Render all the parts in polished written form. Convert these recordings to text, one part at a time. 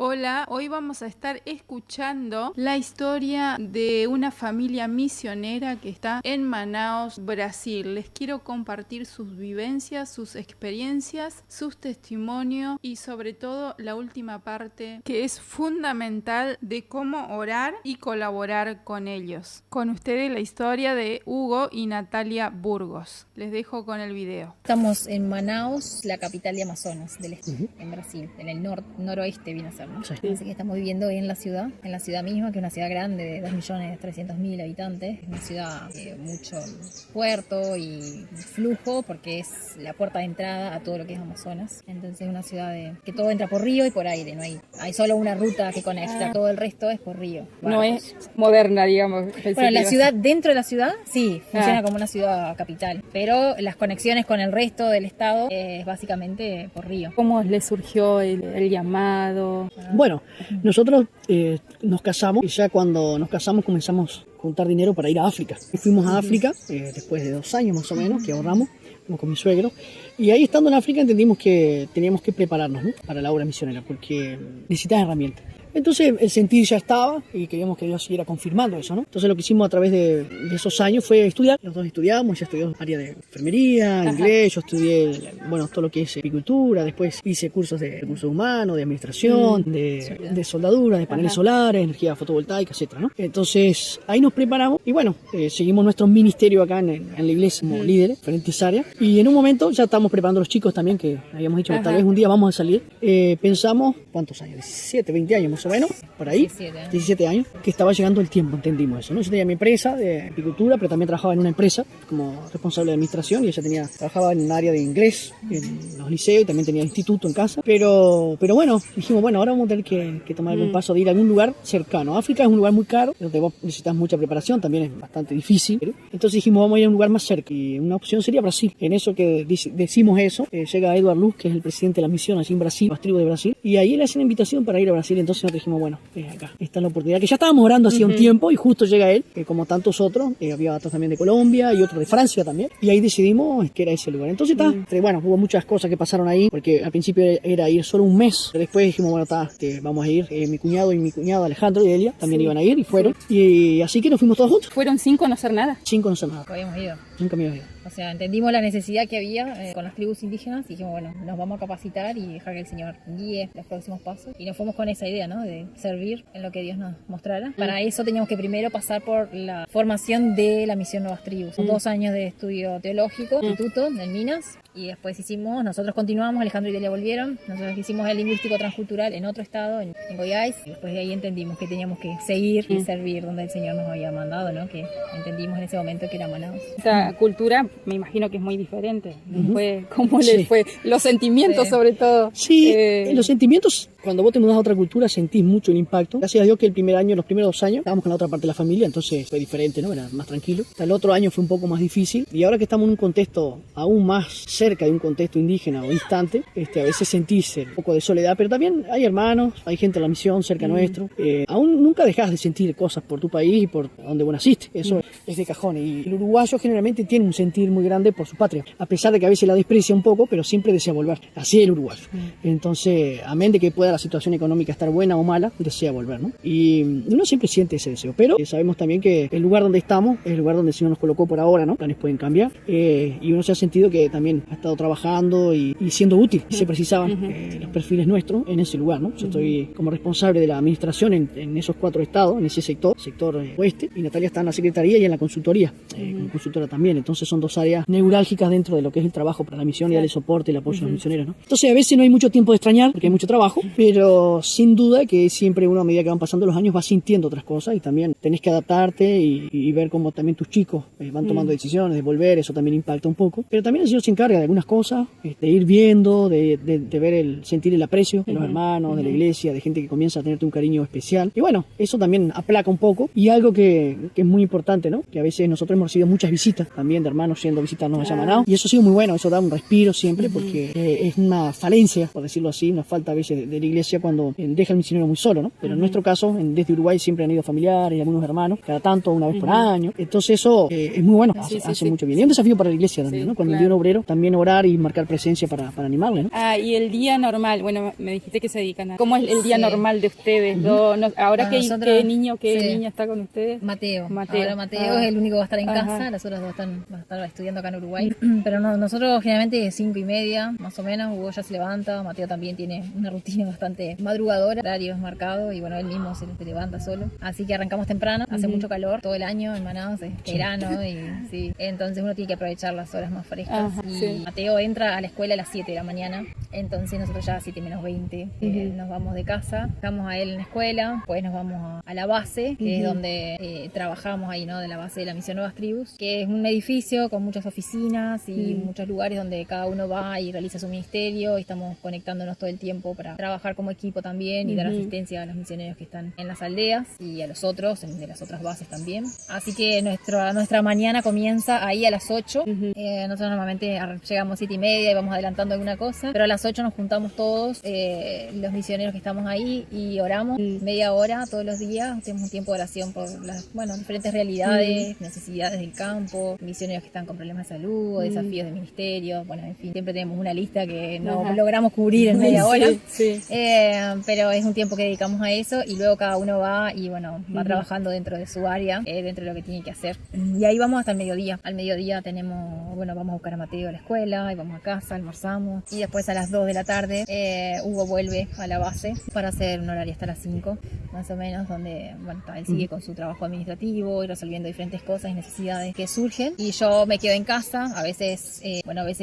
Hola, hoy vamos a estar escuchando la historia de una familia misionera que está en Manaus, Brasil. Les quiero compartir sus vivencias, sus experiencias, sus testimonios y sobre todo la última parte que es fundamental de cómo orar y colaborar con ellos. Con ustedes la historia de Hugo y Natalia Burgos. Les dejo con el video. Estamos en Manaus, la capital de Amazonas, del este, en Brasil, en el noroeste viene a ser, ¿no? Sí. Así que estamos viviendo en la ciudad misma, que es una ciudad grande de 2.300.000 habitantes. Es una ciudad de mucho puerto y flujo, porque es la puerta de entrada a todo lo que es Amazonas. Entonces es una ciudad que todo entra por río y por aire, no hay solo una ruta que conecta, todo el resto es por río. No es moderna, digamos. Bueno, la ciudad, dentro de la ciudad, sí, funciona como una ciudad capital, pero las conexiones con el resto del estado es básicamente por río. ¿Cómo le surgió el llamado? Bueno, nosotros nos casamos y ya cuando nos casamos comenzamos a juntar dinero para ir a África. Y fuimos a África después de 2 años más o menos que ahorramos, fuimos con mi suegro. Y ahí estando en África entendimos que teníamos que prepararnos, ¿no?, para la obra misionera porque necesitas herramientas. Entonces el sentir ya estaba y queríamos que Dios siguiera confirmando eso, ¿no? Entonces lo que hicimos a través de esos años fue estudiar. Los dos estudiamos, ella estudió área de enfermería, inglés, yo estudié, todo lo que es apicultura, después hice cursos de recursos humanos, de administración, de soldadura, de paneles solares, energía fotovoltaica, etcétera, ¿no? Entonces ahí nos preparamos y seguimos nuestro ministerio acá en la iglesia como líderes, diferentes áreas. Y en un momento ya estábamos preparando a los chicos también, que habíamos dicho que tal vez un día vamos a salir. Pensamos, ¿cuántos años? 17, 20 años más o menos, por ahí, 17 años, que estaba llegando el tiempo, entendimos eso, ¿no? Yo tenía mi empresa de apicultura, pero también trabajaba en una empresa como responsable de administración y ella trabajaba en un área de inglés, en los liceos, y también tenía instituto en casa, pero bueno, dijimos, ahora vamos a tener que tomar algún paso de ir a algún lugar cercano. África es un lugar muy caro, donde vos necesitas mucha preparación, también es bastante difícil, ¿eh? Entonces dijimos, vamos a ir a un lugar más cerca, y una opción sería Brasil. En eso que decimos eso, llega Edward Luz, que es el presidente de la misión allí en Brasil, las tribus de Brasil, y ahí le hacen invitación para ir a Brasil. Entonces nosotros dijimos, acá, esta es la oportunidad, que ya estábamos orando hacía un tiempo y justo llega él, que como tantos otros, había otros también de Colombia y otros de Francia también, y ahí decidimos que era ese lugar. Entonces hubo muchas cosas que pasaron ahí, porque al principio era ir solo un mes, después dijimos, vamos a ir, mi cuñado y mi cuñado Alejandro y Elia también iban a ir y fueron, y así que nos fuimos todos juntos. ¿Fueron sin conocer nada? Sin conocer nada. Habíamos ido. Nunca me había ido. O sea, entendimos la necesidad que había con las tribus indígenas y dijimos, nos vamos a capacitar y dejar que el Señor guíe los próximos pasos. Y nos fuimos con esa idea, ¿no?, de servir en lo que Dios nos mostrara. Para eso teníamos que primero pasar por la formación de la misión Nuevas Tribus. Son 2 años de estudio teológico, instituto en Minas. Y después nosotros continuamos, Alejandro y Delia volvieron. Nosotros hicimos el lingüístico transcultural en otro estado, en Goiás. Y después de ahí entendimos que teníamos que seguir y servir donde el Señor nos había mandado, ¿no? Que entendimos en ese momento que era Manaus. Esa cultura me imagino que es muy diferente. ¿Cómo les fue? Los sentimientos sobre todo. Sí, los sentimientos, cuando vos te mudás a otra cultura sentís mucho el impacto. Gracias a Dios que los primeros 2 años estábamos con la otra parte de la familia, entonces fue diferente, ¿no? Era más tranquilo. Hasta el otro año fue un poco más difícil, y ahora que estamos en un contexto aún más cerca de un contexto indígena o distante, a veces sentís un poco de soledad, pero también hay hermanos, hay gente en la misión cerca nuestro. Aún nunca dejás de sentir cosas por tu país y por donde vos naciste, eso es de cajón. Y el uruguayo generalmente tiene un sentir muy grande por su patria, a pesar de que a veces la desprecia un poco, pero siempre desea volver. Así es el uruguayo. Entonces, amén de que pueda la situación económica estar buena o mala, desea volver, ¿no? Y uno siempre siente ese deseo, pero sabemos también que el lugar donde estamos es el lugar donde el Señor nos colocó por ahora, ¿no? Planes pueden cambiar, y uno se ha sentido que también ha estado trabajando y siendo útil. Se precisaban los perfiles nuestros en ese lugar, ¿no? Yo estoy como responsable de la administración en esos 4 estados, en ese sector oeste, y Natalia está en la secretaría y en la consultoría, como consultora también. Entonces son 2 áreas neurálgicas dentro de lo que es el trabajo para la misión y darle soporte y el apoyo a los misioneros, ¿no? Entonces a veces no hay mucho tiempo de extrañar porque hay mucho trabajo, pero sin duda que siempre uno, a medida que van pasando los años, va sintiendo otras cosas, y también tenés que adaptarte y ver cómo también tus chicos van tomando decisiones de volver. Eso también impacta un poco, pero también el Señor se encarga de algunas cosas, de ir viendo, de ver sentir el aprecio de los hermanos, de la iglesia, de gente que comienza a tenerte un cariño especial, y eso también aplaca un poco. Y algo que es muy importante, ¿no?, que a veces nosotros hemos recibido muchas visitas también de hermanos años yendo a visitarnos allá a Manaos, y eso ha sido muy bueno, eso da un respiro siempre, porque es una falencia, por decirlo así, una falta a veces de la iglesia cuando deja al misionero muy solo, ¿no? Pero en nuestro caso, desde Uruguay siempre han ido familiares y algunos hermanos, cada tanto, una vez por año, entonces eso es muy bueno, hace mucho bien, y es un desafío para la iglesia también, ¿no? Cuando el día un obrero, también orar y marcar presencia para animarle, ¿no? Y el día normal, bueno, me dijiste que se dedican a... ¿Cómo es el día normal de ustedes? Ahora, ¿qué niño, niña está con ustedes? Mateo. Ahora Mateo es el único que va a estar en casa, las otras dos van a estar estudiando acá en Uruguay. Pero nosotros generalmente 5:30, más o menos, Hugo ya se levanta, Mateo también tiene una rutina bastante madrugadora, horarios marcados, y bueno, él mismo se levanta solo. Así que arrancamos temprano, hace mucho calor todo el año en Manaos, es verano, y sí, entonces uno tiene que aprovechar las horas más frescas. Mateo entra a la escuela a las 7 de la mañana, entonces nosotros ya a 7:20 nos vamos de casa, dejamos a él en la escuela, pues nos vamos a la base, que es donde trabajamos ahí, ¿no? De la base de la Misión Nuevas Tribus, que es un edificio con muchas oficinas y muchos lugares donde cada uno va y realiza su ministerio, y estamos conectándonos todo el tiempo para trabajar como equipo también y dar asistencia a los misioneros que están en las aldeas y a los otros, de las otras bases también. Así que nuestra mañana comienza ahí a las 8. Nosotros normalmente llegamos 7:30 y vamos adelantando alguna cosa, pero a las 8 nos juntamos todos, los misioneros que estamos ahí, y oramos media hora todos los días. Tenemos un tiempo de oración por las diferentes realidades, necesidades del campo, misioneros que están con problemas de salud o desafíos de ministerio. Bueno, en fin, siempre tenemos una lista que no logramos cubrir en media hora, pero es un tiempo que dedicamos a eso, y luego cada uno va y va trabajando dentro de su área, dentro de lo que tiene que hacer, y ahí vamos hasta el mediodía. Al mediodía vamos a buscar a Mateo a la escuela, y vamos a casa, almorzamos, y después a las 2 de la tarde Hugo vuelve a la base para hacer un horario hasta las 5 más o menos, donde él sigue con su trabajo administrativo y resolviendo diferentes cosas y necesidades que surgen, y yo me quedo en casa. A veces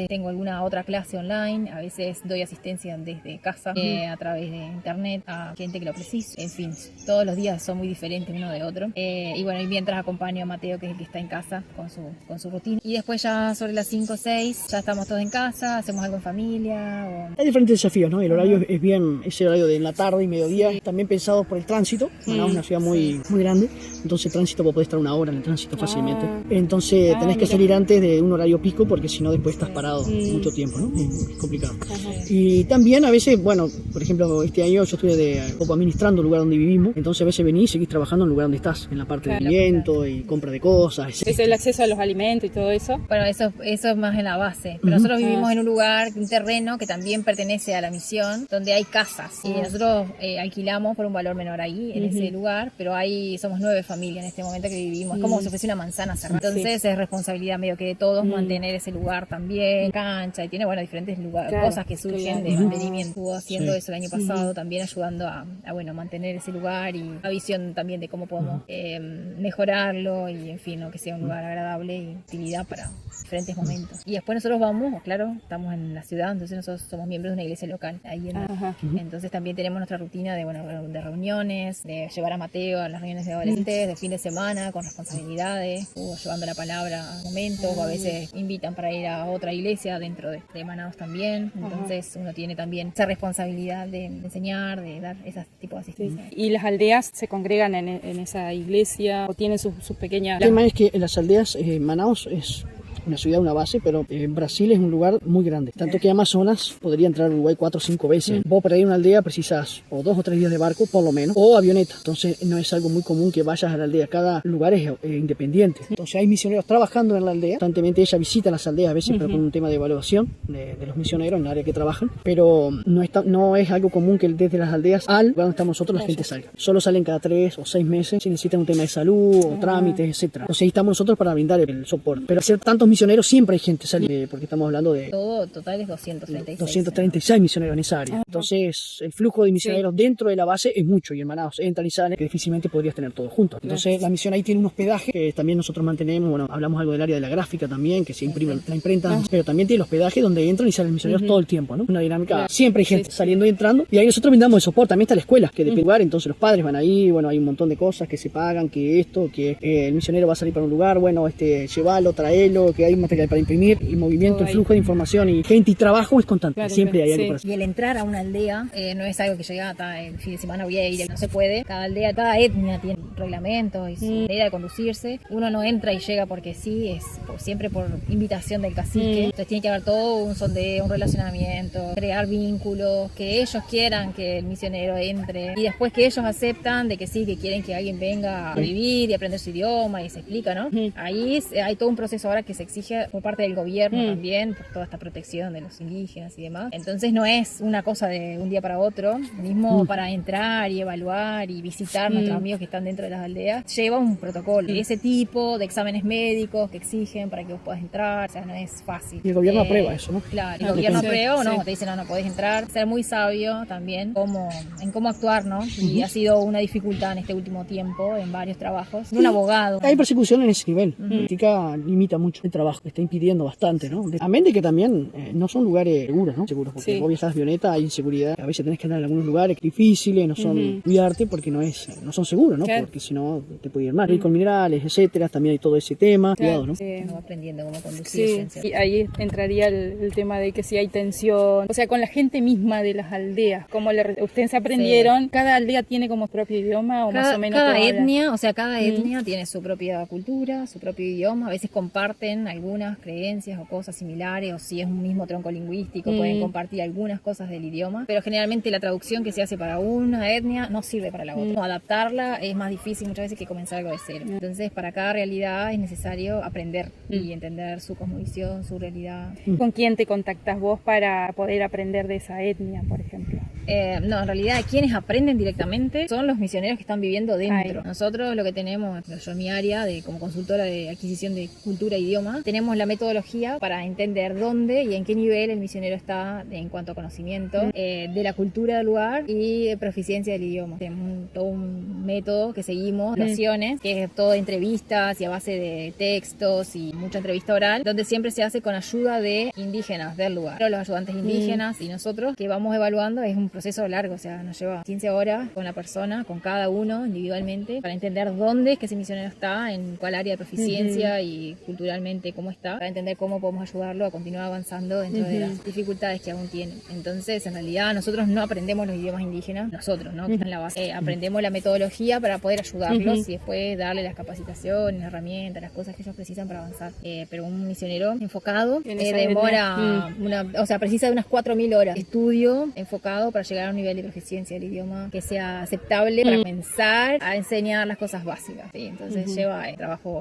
tengo alguna otra clase online, a veces doy asistencia desde casa, a través de internet a gente que lo precisa. En fin, todos los días son muy diferentes uno de otro, y mientras acompaño a Mateo, que es el que está en casa con su rutina, y después ya sobre las 5 o 6 ya estamos todos en casa, hacemos algo en familia. Hay diferentes desafíos, ¿no? El horario es ese horario de la tarde y mediodía, también pensado por el tránsito. Manaos es una ciudad muy grande, entonces el tránsito puede estar una hora en el tránsito fácilmente. Entonces tenés que salir antes de un horario pico, porque si no después estás parado mucho tiempo, ¿no? Es complicado. Y también a veces, por ejemplo, este año yo estuve administrando el lugar donde vivimos, entonces a veces venís y seguís trabajando en el lugar donde estás, en la parte de alimentos y compra de cosas. Es el acceso a los alimentos y todo eso. Bueno, eso es más en la base, pero nosotros vivimos en un lugar, un terreno que también pertenece a la misión, donde hay casas, y nosotros alquilamos por un valor menor ahí, en ese lugar, pero somos 9 familias en este momento que vivimos, como si fuese una manzana cerrada. Entonces es responsabilidad medio que de todos mantener ese lugar también, cancha, y tiene diferentes cosas que surgen de mantenimiento. Estuvo haciendo eso el año pasado, también ayudando a mantener ese lugar, y la visión también de cómo podemos mejorarlo, y en fin, que sea un lugar agradable y utilidad para diferentes momentos. Y después nosotros estamos en la ciudad, entonces nosotros somos miembros de una iglesia local ahí entonces también tenemos nuestra rutina de reuniones, de llevar a Mateo a las reuniones de adolescentes, de fin de semana, con responsabilidades, llevando la palabra a momentos, o a veces invitan para ir a otra iglesia dentro de Manaos también. Entonces uno tiene también esa responsabilidad de enseñar, de dar ese tipo de asistencia. ¿Y las aldeas se congregan en esa iglesia o tienen sus pequeñas...? El tema es que en las aldeas, Manaos es una ciudad, una base, pero Brasil es un lugar muy grande. Tanto que Amazonas podría entrar a Uruguay 4 o 5 veces. Vos para ir a una aldea precisas o 2 o 3 días de barco, por lo menos, o avioneta. Entonces no es algo muy común que vayas a la aldea. Cada lugar es independiente. Entonces hay misioneros trabajando en la aldea. Constantemente ella visita las aldeas a veces, pero con un tema de evaluación de los misioneros en el área que trabajan. Pero no es algo común que desde las aldeas al lugar donde estamos nosotros la gente salga. Solo salen cada 3 o 6 meses si necesitan un tema de salud o trámites, etc. Entonces ahí estamos nosotros para brindar el soporte. Pero hacer tantos misioneros siempre hay gente salir, porque estamos hablando de todo total es 236 misioneros en esa área. Entonces el flujo de misioneros dentro de la base es mucho, y en Manaos entran y salen que difícilmente podrías tener todos juntos. Entonces la misión ahí tiene un hospedaje que también nosotros mantenemos. Hablamos algo del área de la gráfica también, que se imprime la imprenta, pero también tiene el hospedaje donde entran y salen misioneros todo el tiempo, ¿no? Una dinámica, siempre hay gente saliendo y entrando, y ahí nosotros brindamos el soporte. También está la escuela, que depende del lugar, entonces los padres van ahí, hay un montón de cosas que se pagan, que el misionero va a salir para un lugar, llévalo, traelo, que hay material para imprimir, y movimiento, el flujo de información y gente y trabajo es constante, siempre hay algo para hacer. Y el entrar a una aldea no es algo que llega hasta el fin de semana, voy a ir, no se puede. Cada aldea, cada etnia tiene reglamentos y su manera de conducirse. Uno no entra y llega porque sí, es siempre por invitación del cacique. Entonces tiene que haber todo un sondeo, un relacionamiento, crear vínculos, que ellos quieran que el misionero entre y después que ellos aceptan de que sí, que quieren que alguien venga a vivir y aprender su idioma y se explica, ¿no? Ahí hay todo un proceso ahora que se exige por parte del gobierno también, por toda esta protección de los indígenas y demás. Entonces no es una cosa de un día para otro, mismo para entrar y evaluar y visitar nuestros amigos que están dentro de las aldeas, lleva un protocolo, ese tipo de exámenes médicos que exigen para que vos puedas entrar, o sea, no es fácil. Y el gobierno aprueba eso, ¿no? Claro, el gobierno aprueba o no, te dicen no podés entrar, ser muy sabio también en cómo actuar, ¿no? Y ha sido una dificultad en este último tiempo, en varios trabajos, un abogado. Hay persecución en ese nivel, la política limita mucho el trabajo, está impidiendo bastante, ¿no? Amén de que también no son lugares seguros, ¿no? Seguros, porque vos viajas avioneta, hay inseguridad, a veces tenés que andar en algunos lugares difíciles, no son cuidarte porque no son seguros, ¿no? Claro. Porque si no te puede ir mal. Hay con minerales, etcétera, también hay todo ese tema, claro. Cuidado, ¿no? Uno aprendiendo cómo conducirse. Sí. Y ahí entraría el tema de que si hay tensión, o sea, con la gente misma de las aldeas, como ustedes aprendieron, cada aldea tiene como propio idioma o más o menos cada etnia, o sea, cada etnia tiene su propia cultura, su propio idioma, a veces comparten algunas creencias o cosas similares, o si es un mismo tronco lingüístico, pueden compartir algunas cosas del idioma, pero generalmente la traducción que se hace para una etnia no sirve para la otra. Adaptarla es más difícil muchas veces que comenzar algo de cero. Entonces, para cada realidad es necesario aprender y entender su cosmovisión, su realidad. ¿Con quién te contactas vos para poder aprender de esa etnia, por ejemplo? No, en realidad quienes aprenden directamente son los misioneros que están viviendo dentro. Nosotros lo que tenemos, yo en mi área como consultora de adquisición de cultura e idioma, tenemos la metodología para entender dónde y en qué nivel el misionero está en cuanto a conocimiento de la cultura del lugar y de proficiencia del idioma. Tenemos todo un método que seguimos, nociones, que es todo de entrevistas y a base de textos y mucha entrevista oral, donde siempre se hace con ayuda de indígenas del lugar. Pero los ayudantes indígenas y nosotros que vamos evaluando es un proceso largo, o sea, nos lleva 15 horas con la persona, con cada uno individualmente, para entender dónde es que ese misionero está, en cuál área de proficiencia y culturalmente cómo está, para entender cómo podemos ayudarlo a continuar avanzando dentro de las dificultades que aún tiene. Entonces, en realidad, nosotros no aprendemos los idiomas indígenas, nosotros, ¿no? Que están en la base. Aprendemos la metodología para poder ayudarlos y después darle las capacitaciones, las herramientas, las cosas que ellos precisan para avanzar. Pero un misionero enfocado demora precisa de unas 4.000 horas de estudio enfocado para llegar a un nivel de proficiencia del idioma que sea aceptable para comenzar a enseñar las cosas básicas. ¿Sí? Entonces lleva el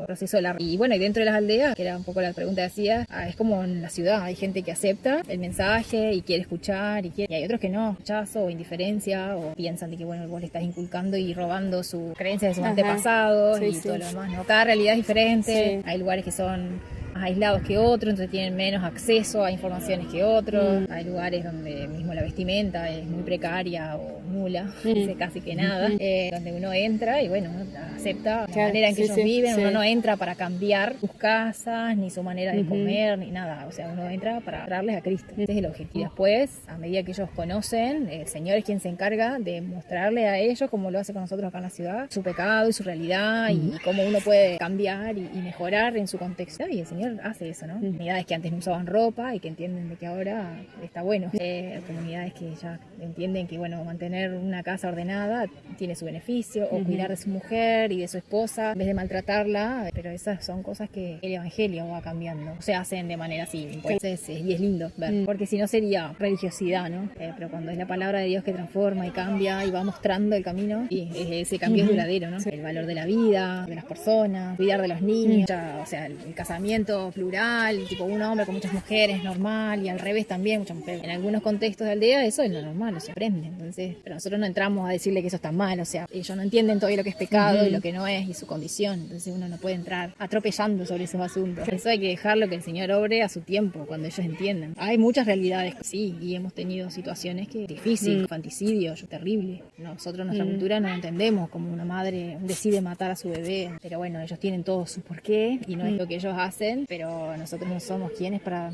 proceso largo. Y bueno, y dentro de las aldeas, que era un poco la pregunta que hacía, es como en la ciudad, hay gente que acepta el mensaje y quiere escuchar y hay otros que no, rechazo o indiferencia o piensan de que bueno, vos le estás inculcando y robando su creencia de sus antepasados todo lo demás, ¿no? Cada realidad es diferente, hay lugares que son más aislados que otros, entonces tienen menos acceso a informaciones que otros. Hay lugares donde mismo la vestimenta es muy precaria o nula, casi que nada, donde uno entra y bueno, uno acepta la manera en que ellos viven, uno no entra para cambiar sus casas, ni su manera de comer, ni nada, o sea, uno entra para darles a Cristo, ese es el objetivo. Y después, a medida que ellos conocen, el Señor es quien se encarga de mostrarle a ellos, como lo hace con nosotros acá en la ciudad, su pecado y su realidad y cómo uno puede cambiar y mejorar en su contexto, y el Señor hace eso, ¿no? Comunidades que antes no usaban ropa y que entienden de que ahora está bueno. Comunidades que ya entienden que, bueno, mantener una casa ordenada tiene su beneficio, o cuidar de su mujer y de su esposa en vez de maltratarla, pero esas son cosas que el evangelio va cambiando, se hacen de manera así, entonces, y es lindo ver, porque si no sería religiosidad, ¿no? Pero cuando es la palabra de Dios que transforma y cambia y va mostrando el camino, y ese cambio es duradero, ¿no? El valor de la vida, de las personas, cuidar de los niños, o sea, el casamiento plural, tipo un hombre con muchas mujeres, normal, y al revés también, muchas mujeres. En algunos contextos de aldea eso es lo normal, se aprende. Entonces, pero nosotros no entramos a decirle que eso está mal, o sea, ellos no entienden todavía lo que es pecado y lo que no es, y su condición. Entonces uno no puede entrar atropellando sobre esos asuntos. Eso hay que dejarlo que el Señor obre a su tiempo, cuando ellos entiendan. Hay muchas realidades, sí, y hemos tenido situaciones que difíciles, infanticidios, terrible. Nosotros, nuestra cultura, no entendemos como una madre decide matar a su bebé, pero bueno, ellos tienen todo su porqué y no es lo que ellos hacen, pero nosotros no somos quienes para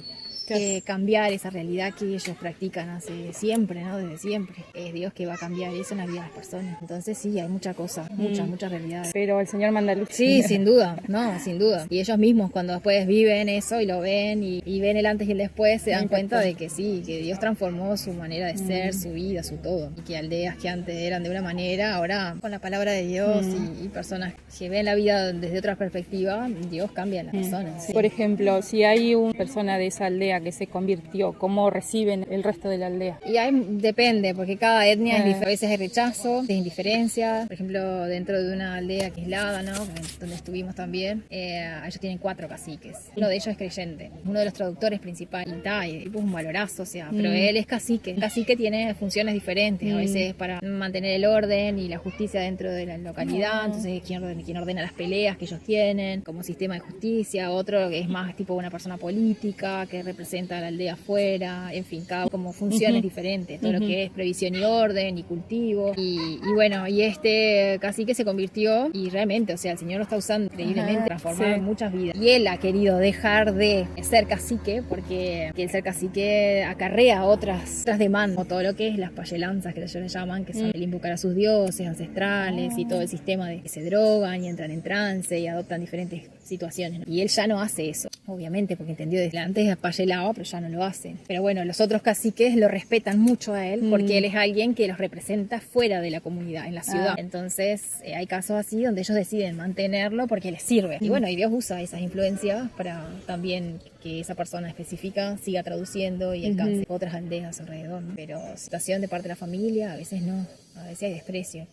cambiar esa realidad que ellos practican hace siempre, ¿no? Desde siempre. Es Dios que va a cambiar eso en la vida de las personas. Entonces sí, hay mucha cosa, muchas realidades. Pero el Señor manda luz. Sí, sin duda, no, sin duda. Y ellos mismos cuando después viven eso y lo ven y ven el antes y el después, se dan cuenta de que sí, que Dios transformó su manera de ser, su vida, su todo. Y que aldeas que antes eran de una manera, ahora con la palabra de Dios y personas que ven la vida desde otra perspectiva, Dios cambia a las personas. Sí. Por ejemplo, si hay una persona de esa aldea que se convirtió, ¿cómo reciben el resto de la aldea? Y ahí depende, porque cada etnia es diferente. A veces hay rechazo, hay indiferencia. Por ejemplo, dentro de una aldea aislada, ¿no? Donde estuvimos también, ellos tienen 4 caciques. Uno de ellos es creyente, uno de los traductores principales. Y tipo un valorazo, o sea, pero él es cacique. El cacique tiene funciones diferentes, a veces para mantener el orden y la justicia dentro de la localidad. Entonces, quien ordena las peleas que ellos tienen como sistema de justicia. Otro que es más tipo una persona política que representa a la aldea afuera. En fin, cada como funciones diferentes. Todo lo que es previsión y orden y cultivo. Y bueno, y este cacique se convirtió y realmente, o sea, el Señor lo está usando increíblemente, transformar muchas vidas. Y él ha querido dejar de ser cacique porque el ser cacique acarrea otras demandas, como todo lo que es las payelanzas que ellos le llaman, que son el invocar a sus dioses ancestrales y todo el sistema de que se drogan y entran en trance y adoptan diferentes situaciones, ¿no? Y él ya no hace eso, obviamente, porque entendió desde antes payelaba, pero ya no lo hace. Pero bueno, los otros caciques lo respetan mucho a él porque él es alguien que los representa fuera de la comunidad, en la ciudad. Entonces hay casos así donde ellos deciden mantenerlo porque les sirve. Y bueno, y Dios usa esas influencias para también que esa persona específica siga traduciendo y alcance otras aldeas alrededor, ¿no? Pero situación de parte de la familia, a veces no, a veces hay desprecio.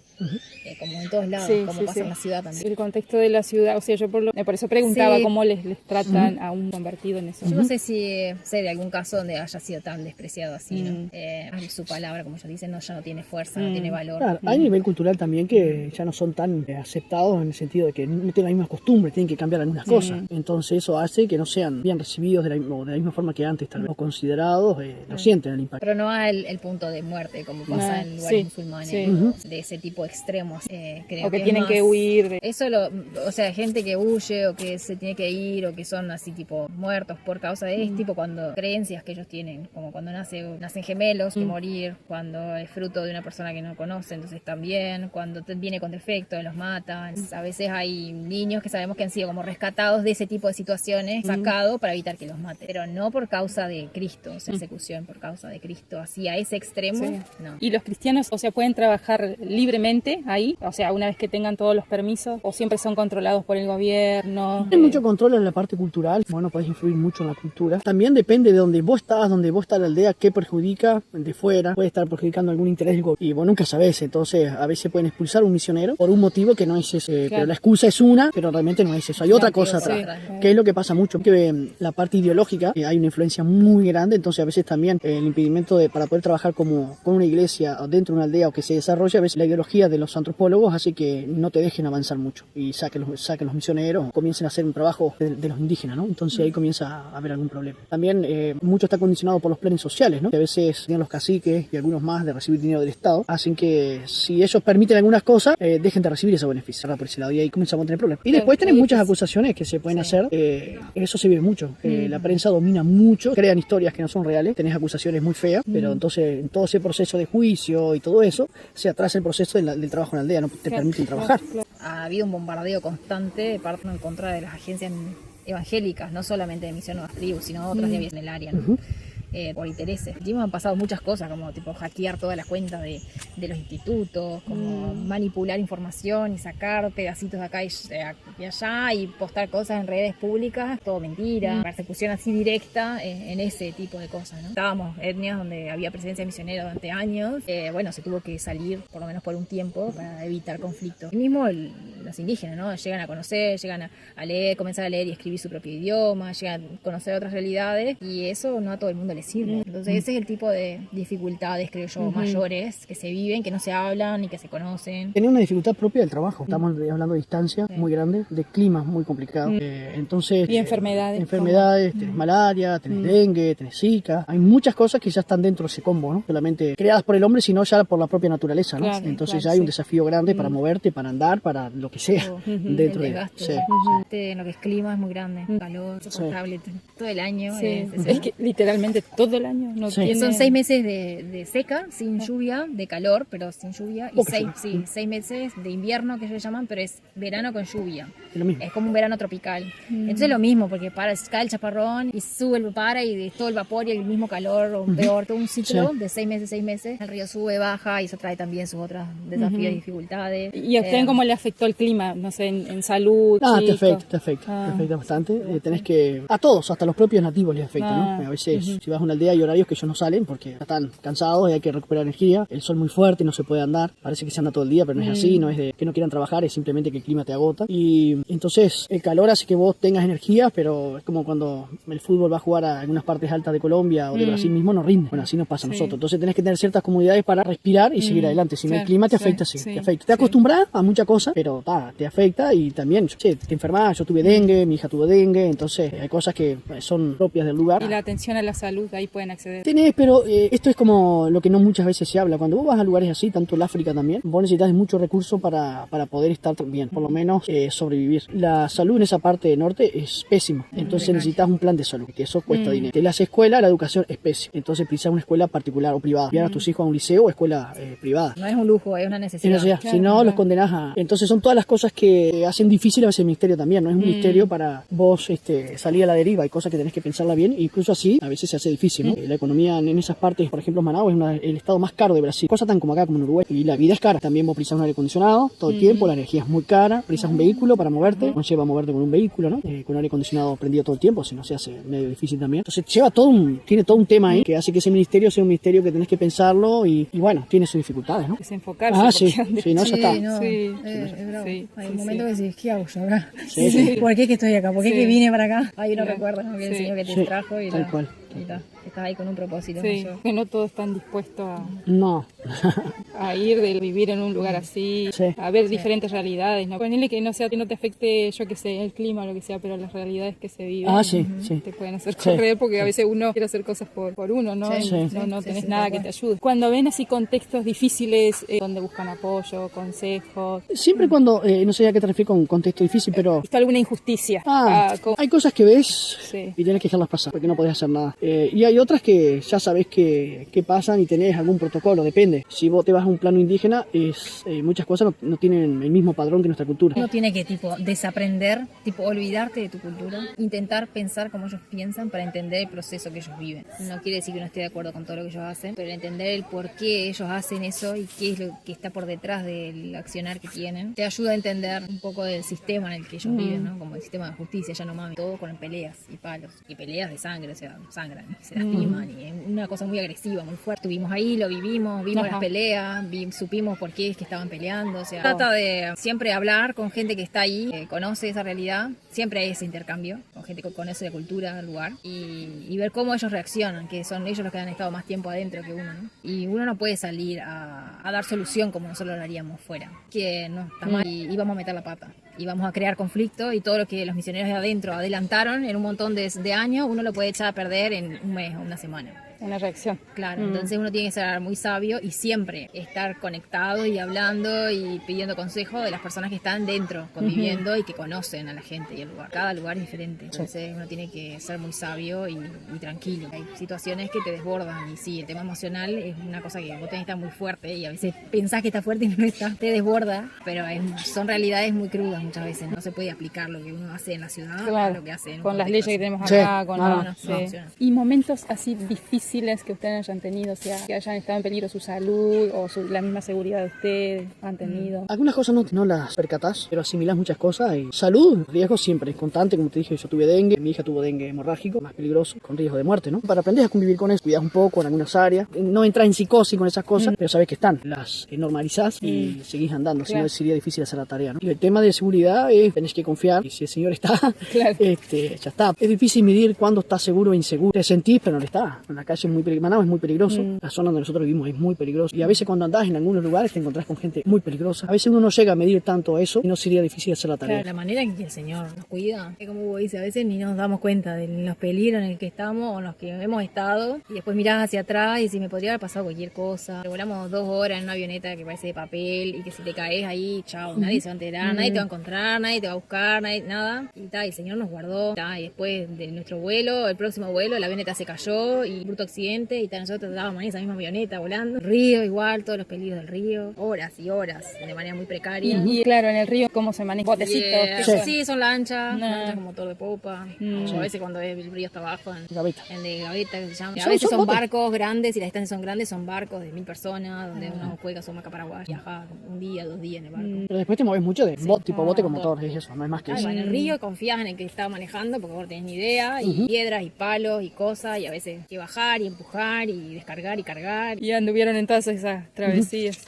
Como en todos lados, como pasa en la ciudad también. El contexto de la ciudad, o sea, yo por eso preguntaba cómo les tratan a un convertido en eso. Yo no sé si sé de algún caso donde haya sido tan despreciado así, ¿no? Su palabra, como ellos dicen, ya no tiene fuerza, no tiene valor. Claro, hay nivel cultural también que ya no son tan aceptados en el sentido de que no tienen las mismas costumbres, tienen que cambiar algunas cosas. Entonces eso hace que no sean bien recibidos de la misma forma que antes, tal vez, o considerados, lo sienten el impacto. Pero no el punto de muerte, como pasa en lugares musulmanes, de ese tipo de extremos, creo o que tienen que huir. Eso, o sea, gente que huye o que se tiene que ir o que son así tipo muertos por causa de tipo cuando creencias que ellos tienen, como cuando nacen gemelos, que morir, cuando es fruto de una persona que no conoce, entonces también, cuando viene con defecto, los matan. A veces hay niños que sabemos que han sido como rescatados de ese tipo de situaciones, sacados para evitar que los maten, pero no por causa de Cristo, o sea, persecución por causa de Cristo, así a ese extremo, no. ¿Y los cristianos, o sea, pueden trabajar libremente ahí? O sea, una vez que tengan todos los permisos, o siempre son controlados por el gobierno. Hay mucho control en la parte cultural, bueno, podés influir mucho en la cultura. También depende de donde vos está la aldea, qué perjudica de fuera, puede estar perjudicando algún interés del gobierno. Y vos nunca sabés, entonces a veces pueden expulsar a un misionero por un motivo que no es ese, pero la excusa es una, pero realmente no es eso. Hay otra cosa atrás, que es lo que pasa mucho, que la parte ideológica, hay una influencia muy grande, entonces a veces también el impedimento para poder trabajar con una iglesia dentro de una aldea o que se desarrolle, a veces la ideología de los antropólogos hace que no te dejen avanzar mucho y saquen los misioneros, comiencen a hacer un trabajo de los indígenas, ¿no? Entonces ahí comienza a haber algún problema. También mucho está condicionado por los planes sociales, ¿no? Que a veces tienen los caciques y algunos más de recibir dinero del Estado, hacen que si ellos permiten algunas cosas, dejen de recibir esos beneficios por ese lado y ahí comenzamos a tener problemas. Y después tienen muchas acusaciones que se pueden hacer, eso se vive mucho, la prensa domina mucho, crean historias que no son reales, tenés acusaciones muy feas, pero entonces en todo ese proceso de juicio y todo eso, se atrasa el proceso del trabajo en la aldea, no te permiten trabajar. Ha habido un bombardeo constante de parte en contra de las agencias evangélicas, no solamente de Misión Nuevas Tribus, sino otras en el área, ¿no? Por intereses. Último han pasado muchas cosas, como tipo hackear todas las cuentas de los institutos, como manipular información y sacar pedacitos de acá y allá y postar cosas en redes públicas, todo mentira, persecución así directa en ese tipo de cosas, ¿no? Estábamos etnias donde había presencia misionera durante años, bueno, se tuvo que salir por lo menos por un tiempo para evitar conflictos. Y mismo los indígenas, ¿no? Llegan a conocer, llegan a leer, comenzar a leer y escribir su propio idioma, llegan a conocer otras realidades y eso no a todo el mundo fortalecerlo. Entonces ese es el tipo de dificultades, creo yo, mayores que se viven, que no se hablan y que se conocen. Tenía una dificultad propia del trabajo. Estamos hablando de distancia muy grande, de climas muy complicados. Entonces, Y enfermedades. tenés malaria, tenés dengue, tenés zika. Hay muchas cosas que ya están dentro de ese combo, ¿no? Solamente creadas por el hombre, sino ya por la propia naturaleza, ¿no? Claro, Entonces claro, ya hay un sí. desafío grande para moverte, para andar, para lo que sea. Dentro El de desgaste, sí. en lo que es clima es muy grande, calor, soportable, todo el año. Sí. Es Es que literalmente todo el año no Sí. tiene... Son 6 meses de seca, sin lluvia, de calor, pero sin lluvia, y Poca 6 lluvia. meses de invierno, que ellos llaman, pero es verano con lluvia. Es lo mismo. Es como un verano tropical. Entonces es lo mismo, porque cae el chaparrón y sube para y de todo el vapor y el mismo calor, o peor, todo un ciclo de 6 meses. El río sube, baja y eso trae también sus otros desafíos y dificultades. ¿Y a usted cómo le afectó el clima? No sé, en salud, Ah, te chicos? afecta bastante. Tenés que, a todos, hasta los propios nativos les afecta, ¿no? A veces, si vas a una aldea hay horarios que ellos no salen porque están cansados y hay que recuperar energía. El sol muy fuerte, no se puede andar. Parece que se anda todo el día, pero no es así, no es de que no quieran trabajar, es simplemente que el clima te agota. Y entonces el calor hace que vos tengas energía, pero es como cuando el fútbol va a jugar a algunas partes altas de Colombia o de Brasil mismo, no rinde. Bueno, así nos pasa a nosotros. Entonces tenés que tener ciertas comodidades para respirar y seguir adelante. Si no, el Claro, clima te sí, afecta, sí, sí, te afecta. Te sí. acostumbras a muchas cosas, pero te afecta y también, te enfermas. Yo tuve dengue, mi hija tuvo dengue, entonces hay cosas que son propias del lugar. Y la atención a la salud, ahí pueden acceder. Tenés, pero esto es como lo que no muchas veces se habla. Cuando vos vas a lugares así, tanto el África también, vos necesitas muchos recursos para poder estar bien, por lo menos sobrevivir. La salud en esa parte del norte es pésima, entonces necesitas un plan de salud, que eso cuesta dinero. Te las escuelas, la educación es pésima, entonces precisas una escuela particular o privada. Enviar a tus hijos a un liceo o escuela privada. No es un lujo, es una Sí, necesidad. no sé, si no, los condenás a... Entonces son todas las cosas que hacen difícil a veces el ministerio también, no es un ministerio para vos salir a la deriva, hay cosas que tenés que pensarla bien, incluso así a veces se hace difícil, ¿no? La economía en esas partes, por ejemplo Manaus es el estado más caro de Brasil, cosa tan como acá como en Uruguay, y la vida es cara, también vos precisas un aire acondicionado todo el tiempo, la energía es muy cara, precisas un vehículo para moverte, no lleva a moverte con un vehículo, ¿no? Con aire acondicionado prendido todo el tiempo, si no se hace medio difícil también, entonces tiene todo un tema ahí que hace que ese ministerio sea un ministerio que tenés que pensarlo y bueno, tiene sus dificultades, ¿no? Desenfocarse. Ah, sí, porque- sí, no, ya está. No, Sí, es bravo. sí, Hay sí, un momento sí. que decís, ¿qué hago yo acá? Sí, sí. ¿Por qué que estoy acá? ¿Por qué Sí. que vine para acá? Ay, uno Sí. recuerda, ¿no? Que el Sí. Señor que te Sí, trajo y tal cual. y ta, estás ahí con un propósito. Sí, ¿no? Yo- que no todos están dispuestos No. a ir, de vivir en un lugar así, Sí. a ver diferentes realidades, ¿no? Ponele que no sea, que no te afecte, yo que sé, el clima o lo que sea, pero las realidades que se viven Ah, sí, sí. te pueden hacer Sí. correr porque a veces uno quiere hacer cosas por uno, ¿no? Sí, Y sí, no sí, tenés sí, nada tal que cual. te ayude. Cuando ven así contextos difíciles donde buscan apoyo, consejos, Siempre cuando, no sé a qué te refieres con contexto difícil, pero... ¿está alguna injusticia? Como- Hay cosas que ves Sí. y tenés que dejarlas pasar porque no podés hacer nada. Y hay otras que ya sabés que pasan y tenés algún protocolo, depende. Si vos te vas a un plano indígena, muchas cosas no tienen el mismo padrón que nuestra cultura. Uno tiene que tipo desaprender, tipo olvidarte de tu cultura, intentar pensar como ellos piensan para entender el proceso que ellos viven. No quiere decir que no esté de acuerdo con todo lo que ellos hacen, pero entender el por qué ellos hacen eso y qué es lo que está por detrás del accionar que tienen, te ayuda a entender un poco del sistema en el que ellos viven, ¿no? Como el sistema de justicia, ya no mames, todo con peleas y palos y peleas de sangre, o sea, sangran, se lastiman y es una cosa muy agresiva, muy fuerte. Estuvimos ahí, lo vimos Ajá. las peleas, supimos por qué es que estaban peleando, o sea, trata de siempre hablar con gente que está ahí, que conoce esa realidad, siempre hay ese intercambio con gente que conoce la cultura del lugar y ver cómo ellos reaccionan, que son ellos los que han estado más tiempo adentro que uno, ¿no? Y uno no puede salir a dar solución como nosotros lo haríamos fuera, que no, está mal y vamos a meter la pata. Y vamos a crear conflicto y todo lo que los misioneros de adentro adelantaron en un montón de años, uno lo puede echar a perder en un mes o una semana. una reacción. Claro, entonces uno tiene que ser muy sabio y siempre estar conectado y hablando y pidiendo consejo de las personas que están dentro, conviviendo y que conocen a la gente y el lugar. Cada lugar es diferente, entonces uno tiene que ser muy sabio y tranquilo. Hay situaciones que te desbordan y sí, el tema emocional es una cosa que vos tenés que estar muy fuerte y a veces pensás que está fuerte y no está, te desborda, pero son realidades muy crudas muchas veces. No se puede aplicar lo que uno hace en la ciudad a Claro, lo que hace en un con las contexto leyes que así. tenemos Sí, acá, con no, la- no sí. funciona. Y momentos así difíciles difíciles que ustedes hayan tenido? O sea, que hayan estado en peligro su salud o la misma seguridad de ustedes han tenido. Algunas cosas no las percatás, pero asimilás muchas cosas. Y salud, riesgo siempre, constante. Como te dije, yo tuve dengue, mi hija tuvo dengue hemorrágico, más peligroso, con riesgo de muerte, ¿no? Para aprender a convivir con eso, cuidás un poco en algunas áreas. No entras en psicosis con esas cosas, pero sabes que están. Las normalizás y seguís andando. Si no, sería difícil hacer la tarea, ¿no? Y el tema de seguridad es, tenés que confiar. Y si el señor está, ya está. Es difícil medir cuándo estás seguro o inseguro. Te sentís, pero no lo está. En la calle es muy peligroso. Manao es muy peligroso. La zona donde nosotros vivimos es muy peligroso. Y a veces cuando andás en algunos lugares te encontrás con gente muy peligrosa. A veces uno no llega a medir tanto eso y no sería difícil hacer la tarea. Claro, la manera en que el Señor nos cuida, es como vos dices, a veces ni nos damos cuenta de los peligros en el que estamos o en los que hemos estado. Y después mirás hacia atrás y si me podría haber pasado cualquier cosa. Volamos 2 horas en una avioneta que parece de papel y que si te caes ahí, chao, nadie se va a enterar, nadie te va a encontrar, nadie te va a buscar, nada. Y el Señor nos guardó. Y después de nuestro vuelo, el próximo vuelo, la avioneta se cayó y bruto accidente y nosotros estábamos en esa misma avioneta volando. Río igual, todos los peligros del río, horas y horas, de manera muy precaria. Y claro, en el río, ¿cómo se maneja? Botecitos. Sí, son lanchas como motor de popa. O a veces cuando el río está abajo, el de gaveta que se llama. A veces son barcos grandes y las distancias son grandes, son barcos de 1000 personas, donde uno juega su maca paraguay, viaja 1 día, 2 días en el barco. Pero después te mueves mucho de tipo bote con motor, es eso, no es más que eso. En el río confías en el que está manejando porque vos no tenés ni idea, y piedras y palos y cosas, y a veces hay que bajar y empujar y descargar y cargar. Y anduvieron en todas esas travesías.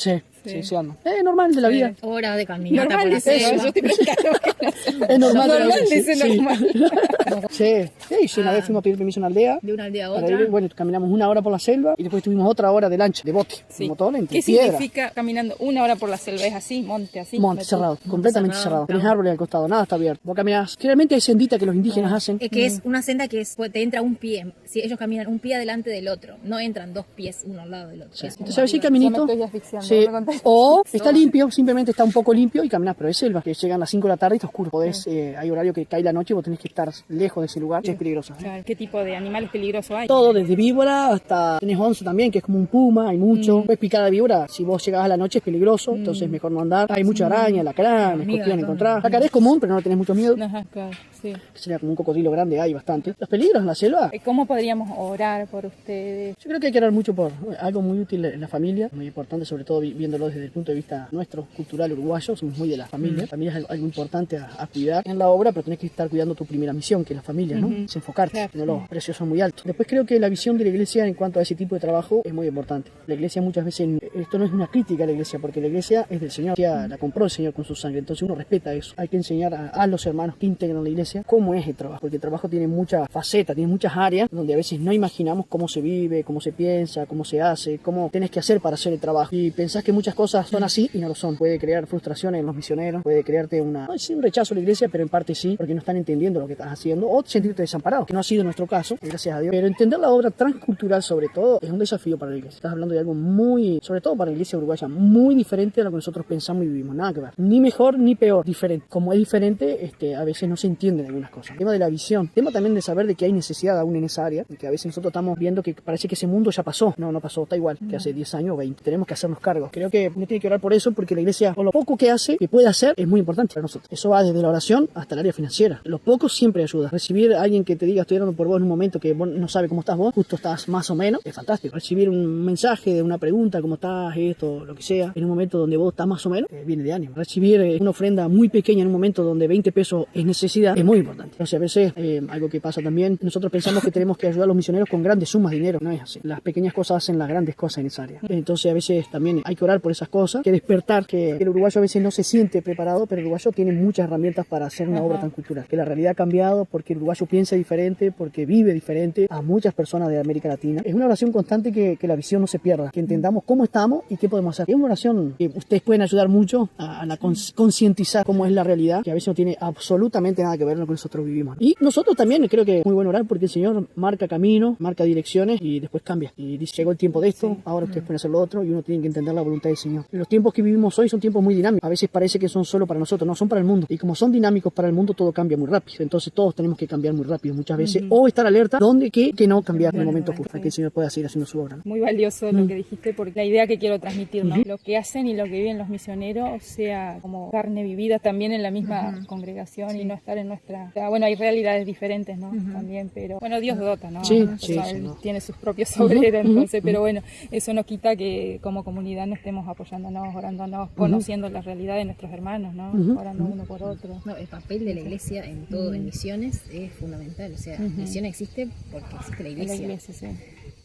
Sí, ando. Es normal de la vida. Horas de caminata normal, por la selva. yo estoy preguntando. Es normal de la vida. Dice normal. Sí, una vez fuimos a pedir permiso a una aldea. De una aldea a Para otra. ir, bueno, caminamos 1 hora por la selva y después tuvimos otra hora de lancha, de bote, de motor entre ¿Qué piedras. significa caminando 1 hora por la selva? ¿Es así? Monte así. Monte cerrado, completamente cerrado. Tenés árboles al costado, nada está abierto. Vos caminás. Generalmente hay sendita que los indígenas hacen. Es que es una senda que te entra un pie. Si ellos caminan un pie adelante del otro, no entran 2 pies uno al lado del otro. Entonces a veces hay caminito. Ya me estoy asfixiando, Sí. me conté. O está limpio, simplemente está un poco limpio y caminás, pero es selva, que llegan a las 5 de la tarde y está oscuro. Podés, hay horario que cae la noche y vos tenés que estar lejos de ese lugar, es peligroso. Claro, ¿qué tipo de animales peligrosos hay? Todo, desde víbora hasta tenés once también, que es como un puma, hay mucho. Puedes picar de víbora, si vos llegás a la noche es peligroso, entonces es mejor no andar. Hay mucha araña, lacrán, escorpión encontrás. La cara es común, pero no le tenés mucho miedo. Ajá, claro, sí. Sería como un cocodrilo grande, hay bastante. Los peligros en la selva, ¿Cómo podríamos orar por ustedes? yo creo que hay que orar mucho por algo muy útil en la familia, muy importante, sobre todo viéndolo desde el punto de vista nuestro, cultural uruguayo, somos muy de la familia. La familia es algo importante a cuidar en la obra, pero tenés que estar cuidando tu primera misión, que es la familia, ¿no? Es enfocarte, no los precios son muy altos. Después creo que la visión de la iglesia en cuanto a ese tipo de trabajo es muy importante. La iglesia muchas veces, esto no es una crítica a la iglesia, porque la iglesia es del Señor, la compró el Señor con su sangre, entonces uno respeta eso. Hay que enseñar a los hermanos que integran la iglesia cómo es el trabajo, porque el trabajo tiene muchas facetas, tiene muchas áreas donde a veces no imaginamos cómo se vive, cómo se piensa, cómo se hace, cómo tenés que hacer para hacer el trabajo. Y pensás que muchas cosas son así y no lo son. Puede crear frustraciones en los misioneros, puede crearte no es un rechazo a la iglesia, pero en parte sí, porque no están entendiendo lo que estás haciendo, o sentirte desamparado, que no ha sido nuestro caso, gracias a Dios. Pero entender la obra transcultural sobre todo es un desafío para la iglesia. Estás hablando de algo muy, sobre todo para la iglesia uruguaya, muy diferente a lo que nosotros pensamos y vivimos, nada que ver. Ni mejor ni peor, diferente. Como es diferente, a veces no se entienden algunas cosas. El tema de la visión, el tema también de saber de que hay necesidad aún en esa área, y que a veces nosotros estamos viendo que parece que ese mundo ya pasó. No pasó, está igual que hace 10 años o 20. Tenemos que hacernos cargo. Creo que uno tiene que orar por eso, porque la iglesia, con lo poco que hace, que puede hacer, es muy importante para nosotros. Eso va desde la oración hasta el área financiera. Lo poco siempre ayuda. Recibir a alguien que te diga estoy orando por vos en un momento que vos no sabe cómo estás vos, justo estás más o menos, es fantástico. Recibir un mensaje de una pregunta, cómo estás, esto, lo que sea, en un momento donde vos estás más o menos, viene de ánimo. Recibir una ofrenda muy pequeña en un momento donde 20 pesos es necesidad, es muy importante. Entonces a veces, algo que pasa también, nosotros pensamos que tenemos que ayudar a los misioneros con grandes sumas de dinero. No es así. Las pequeñas cosas hacen las grandes cosas en esa área. Entonces a veces también hay que orar por esas cosas, que despertar, que el uruguayo a veces no se siente preparado, pero el uruguayo tiene muchas herramientas para hacer una obra tan cultural. Que la realidad ha cambiado porque el uruguayo piensa diferente, porque vive diferente a muchas personas de América Latina. Es una oración constante que la visión no se pierda, que entendamos cómo estamos y qué podemos hacer. Es una oración que ustedes pueden ayudar mucho a concientizar cómo es la realidad, que a veces no tiene absolutamente nada que ver con lo que nosotros vivimos. Y nosotros también creo que es muy bueno orar porque el Señor marca camino, marca direcciones y después cambia. Y dice, llegó el tiempo de esto, ahora ustedes pueden hacer lo otro y uno tiene que entender la voluntad del Señor. Los tiempos que vivimos hoy son tiempos muy dinámicos. A veces parece que son solo para nosotros, no, son para el mundo. Y como son dinámicos para el mundo, todo cambia muy rápido. Entonces todos tenemos que cambiar muy rápido muchas veces, o estar alerta donde que no cambiar en el momento justo, para que el Señor pueda seguir haciendo su obra. Muy valioso lo que dijiste, porque la idea que quiero transmitir, ¿no? Lo que hacen y lo que viven los misioneros sea como carne vivida también en la misma congregación y no estar en nuestra... O sea, bueno, hay realidades diferentes, ¿no? También, pero bueno, Dios dota, ¿no? Sí, O sea, sí, Él no. tiene sus propios obreros, entonces, pero bueno, eso no quita que como comunidad no estemos apoyándonos, orándonos, conociendo la realidad de nuestros hermanos, ¿no? Orando uno por otro. No, el papel de la iglesia en todo, en misiones, es fundamental. O sea, misión existe porque existe la En la iglesia. iglesia, sí.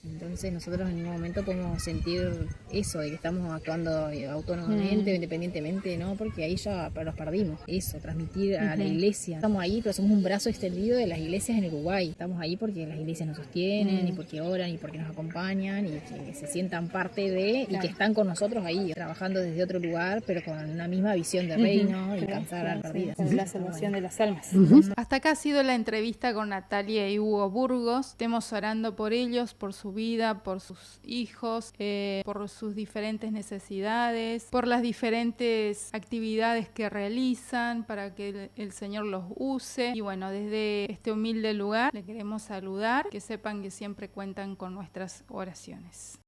Entonces nosotros en un momento podemos sentir eso, de que estamos actuando autónomamente, independientemente, ¿no? Porque ahí ya los perdimos. Eso, transmitir a la iglesia. Estamos ahí, pero somos un brazo extendido de las iglesias en Uruguay. Estamos ahí porque las iglesias nos sostienen, y porque oran, y porque nos acompañan, y que se sientan parte de, y que están con nosotros ahí, trabajando desde otro lugar, pero con una misma visión de reino, y alcanzar a la perdida. La salvación de las almas. Hasta acá ha sido la entrevista con Natalia y Hugo Burgos. Estemos orando por ellos, por su vida, por sus hijos, por sus diferentes necesidades, por las diferentes actividades que realizan para que el Señor los use. Y bueno, desde este humilde lugar le queremos saludar, que sepan que siempre cuentan con nuestras oraciones.